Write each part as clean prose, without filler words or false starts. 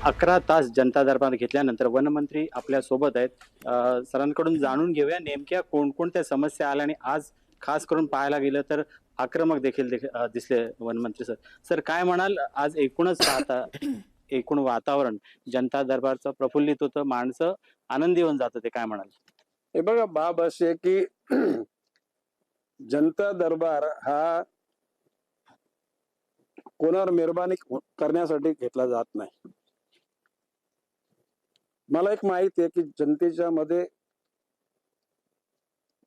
11 तास जनता दरबार घेतल्यानंतर वनमंत्री आपल्या सोबत आहेत. सरांकडून जाणून घेऊया नेमक्या कोणकोणत्या समस्या आल्या आणि आज खास करून पाहायला गेलं तर आक्रमक दिसले वनमंत्री सर. सर काय म्हणाल, आज एकूणच पाहता एकूण वातावरण जनता दरबारचं प्रफुल्लित होतं, माणसं आनंदी होऊन जात होते, काय म्हणाल? हे बघा, बाब अशी आहे की जनता दरबार हा कोणावर मेहरबानी करण्यासाठी घेतला जात नाही. मला एक माहिती आहे की जनतेच्या मध्ये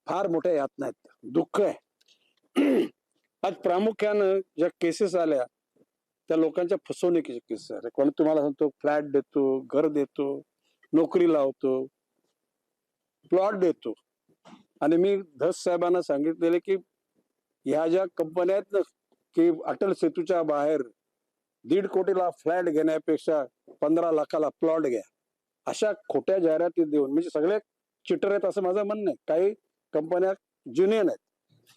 फार मोठ्या यातना आहेत, दुःख आहे. आज प्रामुख्यानं ज्या केसेस आल्या त्या लोकांच्या फसवणुकीचे केसेस आहे. कोण तुम्हाला सांगतो फ्लॅट देतो, घर देतो, नोकरी लावतो, प्लॉट देतो. आणि मी धस साहेबांना सांगितलेले की ह्या ज्या कंपन्या आहेत ना की अटल सेतूच्या बाहेर 1.5 कोटीला फ्लॅट घेण्यापेक्षा 15 लाखाला प्लॉट घ्या, अशा खोट्या जाहिराती देऊन, म्हणजे सगळे चिटर आहेत असं माझं म्हणणं आहे. काही कंपन्या ज्युनियन आहेत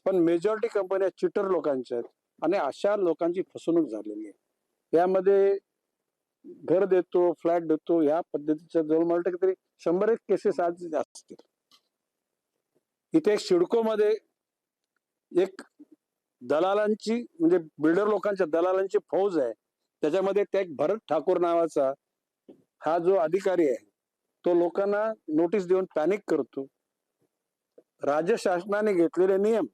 पण मेजॉरिटी कंपन्या चिटर लोकांच्या आहेत आणि अशा लोकांची फसवणूक झालेली आहे. यामध्ये घर देतो, फ्लॅट देतो या पद्धतीच्या जवळ मला वाटतं तरी 100 केसेस आज असतील. इथे सिडको मध्ये एक दलालांची, म्हणजे बिल्डर लोकांच्या दलालांची फौज आहे. त्याच्यामध्ये त्या एक भरत ठाकूर नावाचा हा जो अधिकारी आहे तो लोकांना नोटीस देऊन पॅनिक करतो. राज्य शासनाने घेतलेले नियम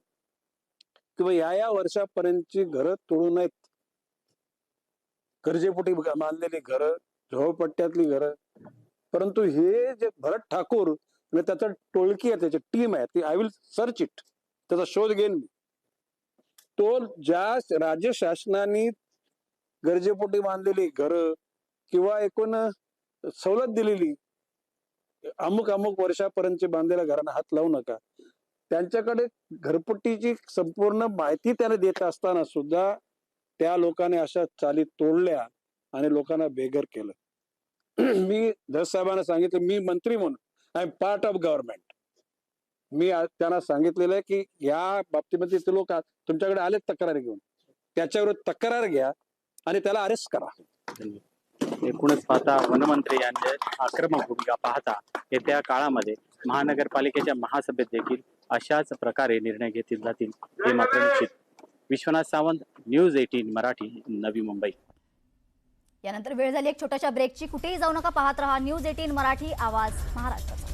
किंवा या वर्षापर्यंतची घरं तोडू नयेत, गरजेपोटी बांधलेली घरं, झोपडपट्ट्यातली घरं. परंतु हे जे भरत ठाकूर आणि त्याचा टोळकी आहे, त्याची टीम आहे, ती आय विल सर्च इट, त्याचा शोध घेईन मी. तो ज्या राज्य शासनाने गरजेपोटी बांधलेली घरं किंवा एकूण सवलत दिलेली अमुक अमुक वर्षापर्यंतची बांधलेल्या घरांना हात लावू नका, त्यांच्याकडे घरपट्टीची संपूर्ण माहिती त्याने देत असताना सुद्धा त्या लोकांनी अशा चाली तोडल्या आणि लोकांना बेघर केलं. मी धस साहेबांना सांगितलं, मी मंत्री म्हणून I am part of government, मी त्यांना सांगितलेलं आहे की या बाबतीमध्ये ते लोक तुमच्याकडे आले तक्रारी घेऊन, त्याच्याविरुद्ध तक्रार घ्या आणि त्याला अरेस्ट करा. एकूणच पाहता वनमंत्री यांचे आक्रमक भूमिका पाहता येत्या काळामध्ये महानगरपालिकेच्या महासभेत देखील अशाच प्रकारे निर्णय घेतले जातील हे मात्र निश्चित. विश्वनाथ सावंत, न्यूज 18 मराठी, नवी मुंबई. यानंतर वेळ झाली एक छोट्याशा ब्रेकची. कुठेही जाऊ नका, पाहत रहा न्यूज 18 मराठी, आवाज महाराष्ट्राचा.